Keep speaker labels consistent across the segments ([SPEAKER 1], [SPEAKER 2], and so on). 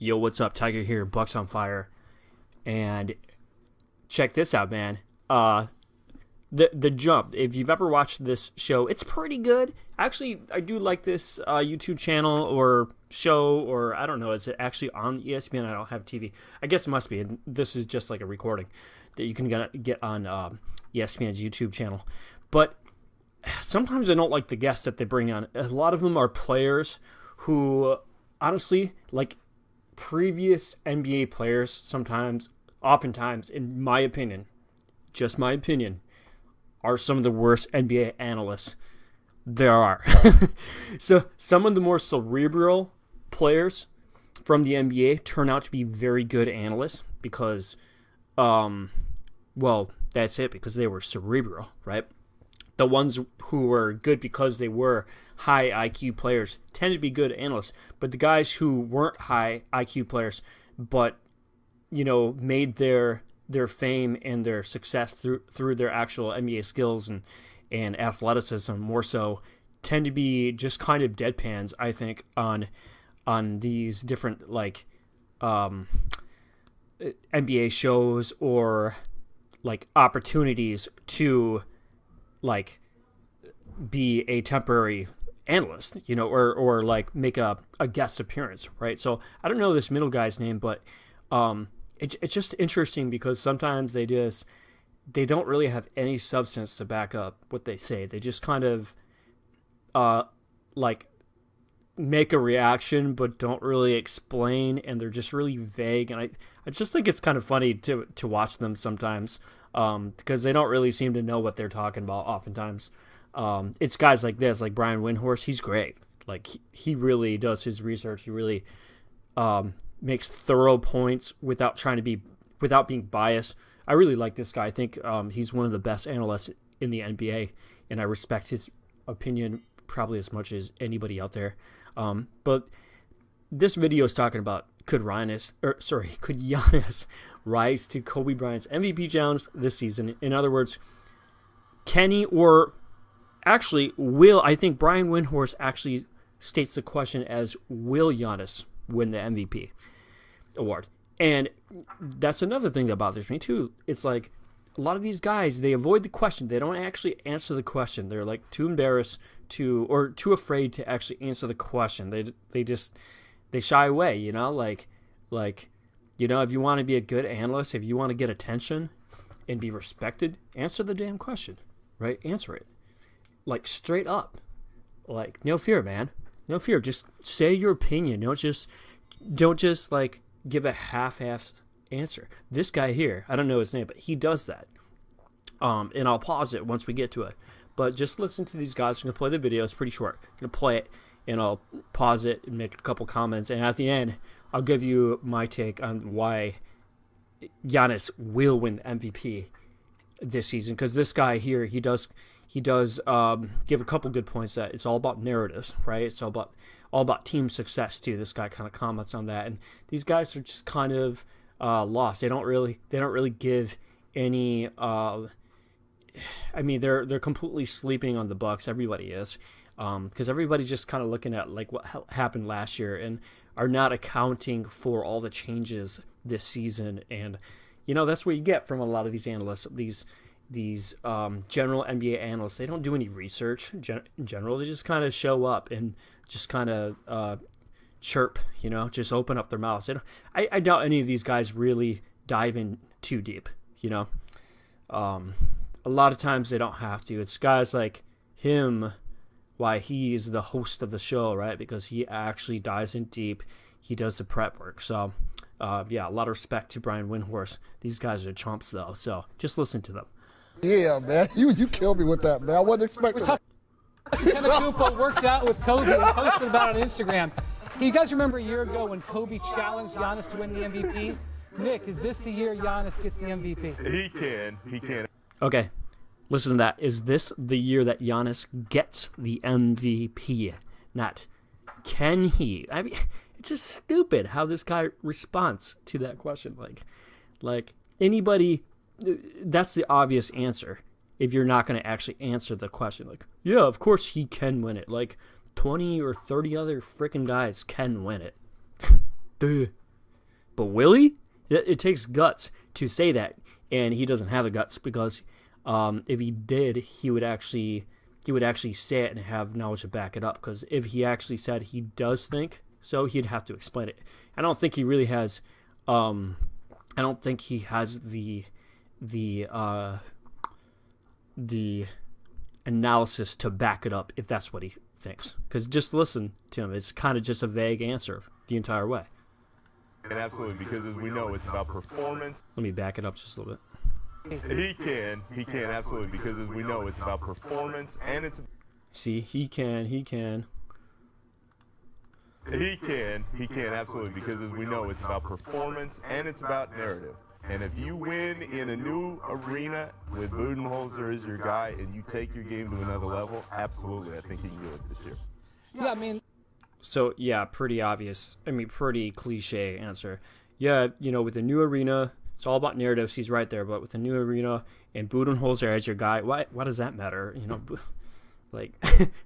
[SPEAKER 1] Yo, what's up? Tiger here, Bucks on Fire. And check this out, man. The Jump. If you've ever watched this show, it's pretty good. Actually, I do like this YouTube channel or show, or I don't know, is it actually on ESPN? I don't have TV. I guess it must be. This is just like a recording that you can get on ESPN's YouTube channel. But sometimes I don't like the guests that they bring on. A lot of them are players who, honestly, like previous NBA players, oftentimes, in my opinion, just my opinion, are some of the worst NBA analysts there are. So some of the more cerebral players from the NBA turn out to be very good analysts because, well, that's it, because they were cerebral, right? The ones who were good because they were high IQ players tend to be good analysts. But the guys who weren't high IQ players, but, you know, made their fame and their success through their actual NBA skills and athleticism more so, tend to be just kind of deadpans, I think, on these different, like, NBA shows or, like, opportunities to, like, be a temporary analyst, you know, or like make a guest appearance, right? So I don't know this middle guy's name, but it's just interesting because sometimes they don't really have any substance to back up what they say. They just kind of like make a reaction but don't really explain, and they're just really vague, and I just think it's kind of funny to watch them sometimes. Because they don't really seem to know what they're talking about oftentimes. It's guys like this, like Brian Windhorst. He's great. Like, he really does his research. He really makes thorough points without being biased. I really like this guy. I think he's one of the best analysts in the NBA, and I respect his opinion probably as much as anybody out there. But this video is talking about could Giannis rise to Kobe Bryant's MVP challenge this season? In other words, can he, or actually will, I think Brian Windhorst actually states the question as, will Giannis win the MVP award? And that's another thing that bothers me too. It's like a lot of these guys, they avoid the question. They don't actually answer the question. They're like too embarrassed or too afraid to actually answer the question. They shy away, you know, like, you know, if you want to be a good analyst, if you want to get attention and be respected, answer the damn question, right? Answer it. Like, straight up. Like, no fear, man. No fear. Just say your opinion. Don't just like give a half-assed answer. This guy here, I don't know his name, but he does that. And I'll pause it once we get to it. But just listen to these guys. I'm going to play the video. It's pretty short. I'm going to play it, and I'll pause it and make a couple comments. And at the end, I'll give you my take on why Giannis will win MVP this season. Because this guy here, he does give a couple good points that it's all about narratives, right? It's all about team success too. This guy kind of comments on that, and these guys are just kind of lost. They don't really give any. I mean, they're completely sleeping on the Bucks. Everybody is. Because everybody's just kind of looking at like what happened last year and are not accounting for all the changes this season. And, you know, that's what you get from a lot of these analysts, these general NBA analysts. They don't do any research in general. They just kind of show up and just kind of chirp, you know, just open up their mouths. I doubt any of these guys really dive in too deep, you know. A lot of times they don't have to. It's guys like him, why he is the host of the show, right? Because he actually dives in deep. He does the prep work. So, yeah, a lot of respect to Brian Windhorst. These guys are chumps, though. So just listen to them.
[SPEAKER 2] Yeah, man. You killed me with that, man. I wasn't expecting that.
[SPEAKER 3] Cooper worked out with Kobe and posted about it on Instagram. You guys remember a year ago when Kobe challenged Giannis to win the MVP? Nick, is this the year Giannis gets the MVP?
[SPEAKER 4] He can.
[SPEAKER 1] Okay, listen to that. Is this the year that Giannis gets the MVP? Not can he? I mean, it's just stupid how this guy responds to that question. Like anybody, that's the obvious answer. If you're not going to actually answer the question, like, yeah, of course he can win it. Like 20 or 30 other freaking guys can win it. Duh. But will he? It takes guts to say that, and he doesn't have the guts because if he did, he would actually say it and have knowledge to back it up. Because if he actually said he does think so, he'd have to explain it. I don't think he really has. I don't think he has the analysis to back it up if that's what he thinks. Because just listen to him; it's kind of just a vague answer the entire way.
[SPEAKER 4] And absolutely, because as we know, it's about performance.
[SPEAKER 1] Let me back it up just a little bit.
[SPEAKER 4] He can absolutely, because as we know, it's about performance and it's.
[SPEAKER 1] See, he can
[SPEAKER 4] absolutely, because as we know, it's about performance and it's about narrative. And if you win in a new arena with Budenholzer as your guy and you take your game to another level, absolutely, I think he can do it this year.
[SPEAKER 3] Yeah, I mean.
[SPEAKER 1] So, yeah, pretty obvious. I mean, pretty cliche answer. Yeah, with the new arena, it's all about narratives. He's right there. But with the new arena and Budenholzer as your guy, why does that matter? Like,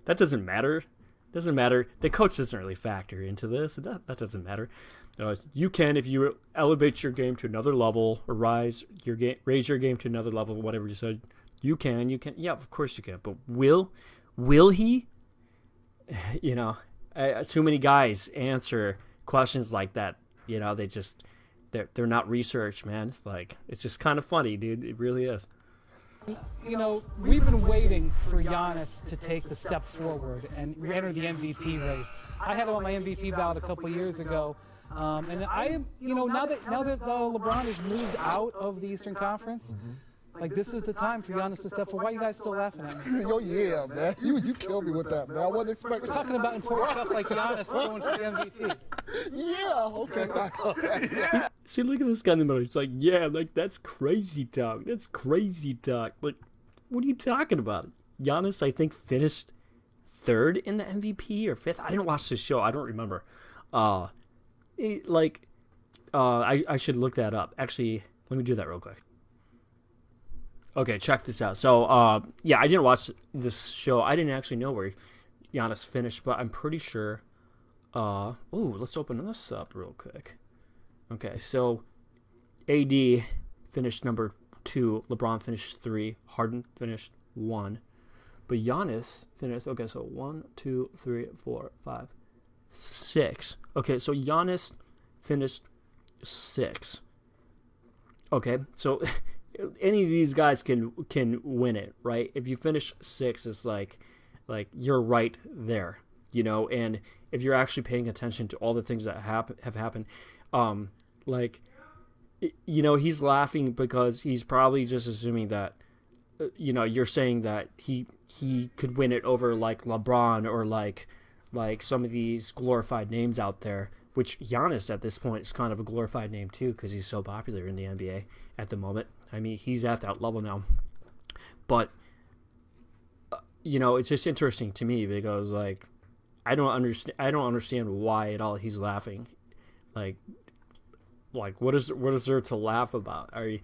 [SPEAKER 1] that doesn't matter. Doesn't matter. The coach doesn't really factor into this. That doesn't matter. You can, if you elevate your game to another level or raise your game to another level, whatever you said. You can. Yeah, of course you can. But will he? Too many guys answer questions like that. They're not researched, man. Like, it's just kind of funny, dude. It really is.
[SPEAKER 3] We've been waiting for Giannis to take the step forward and enter the MVP race. I had him on my MVP ballot a couple years ago. And I am, now that LeBron has moved out of the Eastern Conference, like, this is the time for Giannis to step forward. Why are you guys still laughing at me?
[SPEAKER 2] Yo, yeah, man. You killed me with that, man. I wasn't expecting.
[SPEAKER 3] We're talking about important stuff like Giannis going for the MVP.
[SPEAKER 2] Yeah, okay.
[SPEAKER 1] See, look at this guy in the middle. He's like, yeah, like, that's crazy talk. That's crazy talk. Like, what are you talking about? Giannis, I think, finished third in the MVP or fifth. I didn't watch this show. I don't remember. I should look that up. Actually, let me do that real quick. Okay, check this out. So, I didn't watch this show. I didn't actually know where Giannis finished, but I'm pretty sure. Let's open this up real quick. Okay, so AD finished number 2, LeBron finished 3, Harden finished 1, but Giannis finished. Okay, so 1, 2, 3, 4, 5, 6. Okay, so Giannis finished 6. Okay, so. Any of these guys can win it, right? If you finish 6, it's like you're right there, and if you're actually paying attention to all the things that have happened, he's laughing because he's probably just assuming that, you're saying that he could win it over like LeBron or like some of these glorified names out there, which Giannis at this point is kind of a glorified name too because he's so popular in the NBA at the moment. I mean, he's at that level now. But, it's just interesting to me because, like, I don't understand why at all he's laughing. Like what is there to laugh about? Are you,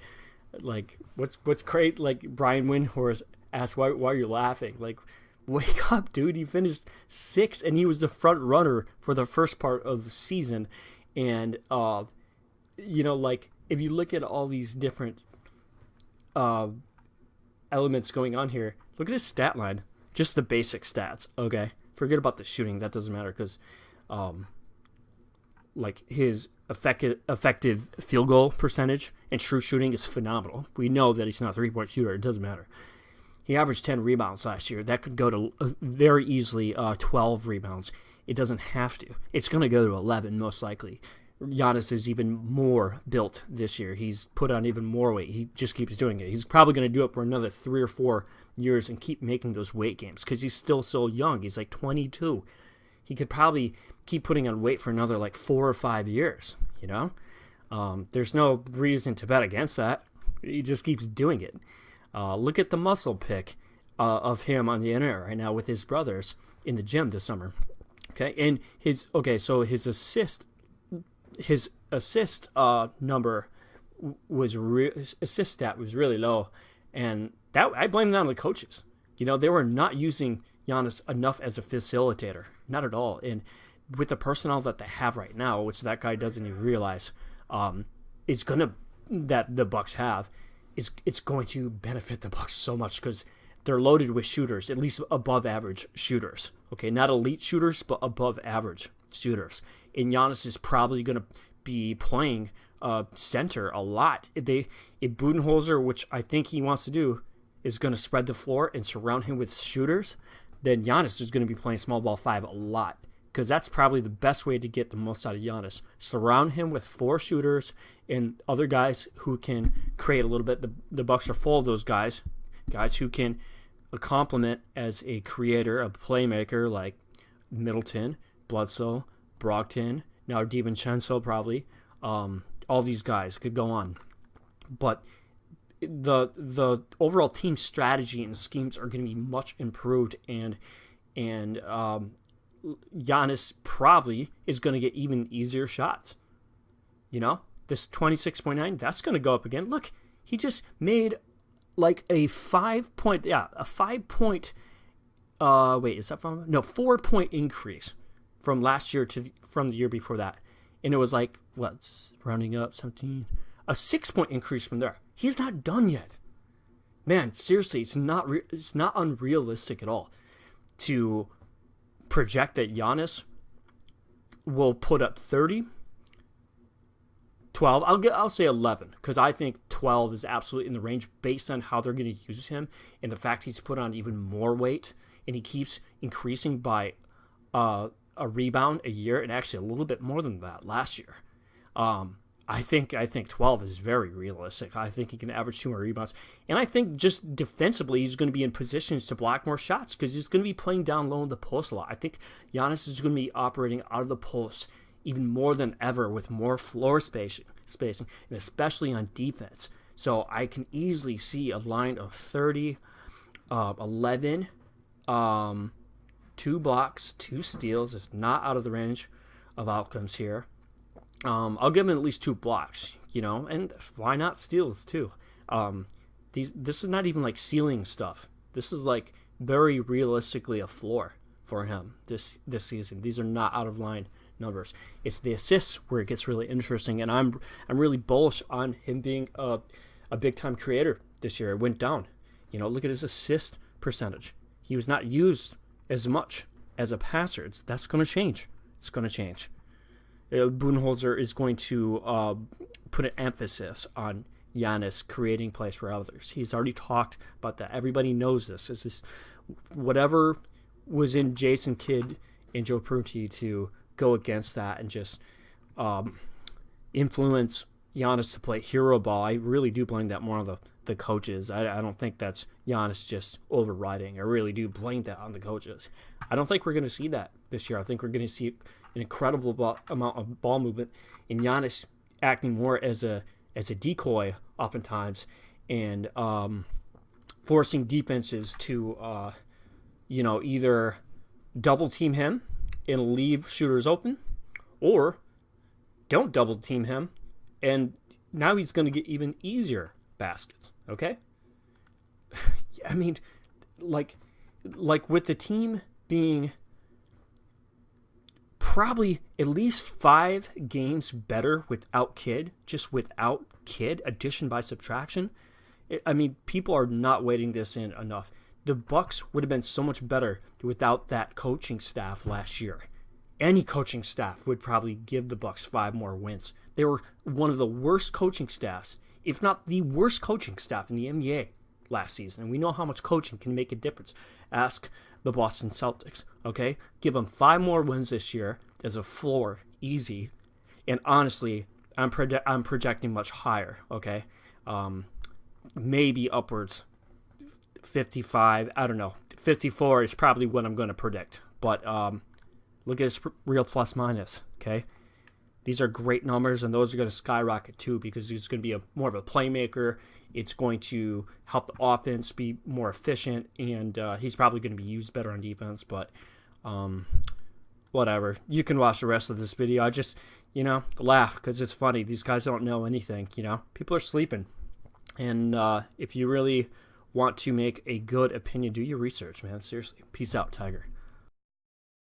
[SPEAKER 1] like, what's great? Like, Brian Windhorst asked, why are you laughing? Like, wake up, dude. He finished 6, and he was the front runner for the first part of the season. And, like, if you look at all these different elements going on here, look at his stat line. Just the basic stats, okay? Forget about the shooting. That doesn't matter because, his effective field goal percentage and true shooting is phenomenal. We know that he's not a three-point shooter. It doesn't matter. He averaged 10 rebounds last year. That could go to very easily 12 rebounds. It doesn't have to. It's going to go to 11 most likely. Giannis is even more built this year. He's put on even more weight. He just keeps doing it. He's probably going to do it for another 3 or 4 years and keep making those weight games because he's still so young. He's like 22. He could probably keep putting on weight for another 4 or 5 years, There's no reason to bet against that. He just keeps doing it. Look at the muscle pic of him on the internet right now with his brothers in the gym this summer. Okay, and his assist number assist stat was really low, and that I blame that on the coaches. They were not using Giannis enough as a facilitator, not at all. And with the personnel that they have right now, which that guy doesn't even realize, is going to that the Bucks have is it's going to benefit the Bucks so much because they're loaded with shooters, at least above average shooters. Okay, not elite shooters, but above average shooters. And Giannis is probably going to be playing center a lot. If Budenholzer, which I think he wants to do, is going to spread the floor and surround him with shooters, then Giannis is going to be playing small ball 5 a lot. Because that's probably the best way to get the most out of Giannis. Surround him with 4 shooters and other guys who can create a little bit. The Bucks are full of those guys who can complement as a creator, a playmaker like Middleton, Bledsoe, Brogdon, now DiVincenzo probably. All these guys could go on. But the overall team strategy and schemes are going to be much improved, and Giannis probably is going to get even easier shots. You know, this 26.9, that's going to go up again. Look, he just made like a 4-point increase from last year from the year before that. And it was like, rounding up 17, a 6-point increase from there. He's not done yet. Man, seriously, it's not unrealistic at all to project that Giannis will put up 30, 12. I'll say 11 because I think 12 is absolutely in the range based on how they're going to use him and the fact he's put on even more weight and he keeps increasing by a rebound a year and actually a little bit more than that last year. I think 12 is very realistic. I think he can average 2 more rebounds. And I think just defensively, he's going to be in positions to block more shots because he's going to be playing down low in the post a lot. I think Giannis is going to be operating out of the post even more than ever with more floor spacing, and especially on defense. So I can easily see a line of 30, 11, 2 blocks, 2 steals. It's not out of the range of outcomes here. I'll give him at least 2 blocks, and why not steals too? This is not even like ceiling stuff. This is like very realistically a floor for him this season. These are not out of line numbers. It's the assists where it gets really interesting, and I'm really bullish on him being a big time creator this year. It went down. Look at his assist percentage. He was not used as much as a passer. That's going to change. It's going to change. Budenholzer is going to put an emphasis on Giannis creating plays for others. He's already talked about that. Everybody knows this. It's this whatever was in Jason Kidd and Joe Prunty to go against that and just influence Giannis to play hero ball. I really do blame that more on the coaches. I don't think that's Giannis just overriding. I really do blame that on the coaches. I don't think we're going to see that this year. I think we're going to see an incredible amount of ball movement and Giannis acting more as a decoy oftentimes and forcing defenses to either double team him and leave shooters open, or don't double team him and now he's going to get even easier baskets. Okay, I mean, like with the team being probably at least 5 games better without Kidd, just without Kidd, addition by subtraction. I mean, people are not weighting this in enough. The Bucks would have been so much better without that coaching staff last year. Any coaching staff would probably give the Bucks 5 more wins. They were one of the worst coaching staffs, if not the worst coaching staff in the NBA last season. And we know how much coaching can make a difference. Ask the Boston Celtics, okay? Give them 5 more wins this year as a floor, easy. And honestly, I'm projecting much higher, okay? Maybe upwards 55, I don't know. 54 is probably what I'm going to predict. But look at his real plus minus, okay? These are great numbers, and those are going to skyrocket too because he's going to be more of a playmaker. It's going to help the offense be more efficient, and he's probably going to be used better on defense. But whatever. You can watch the rest of this video. I just, laugh because it's funny. These guys don't know anything, People are sleeping. And if you really want to make a good opinion, do your research, man. Seriously. Peace out, Tiger.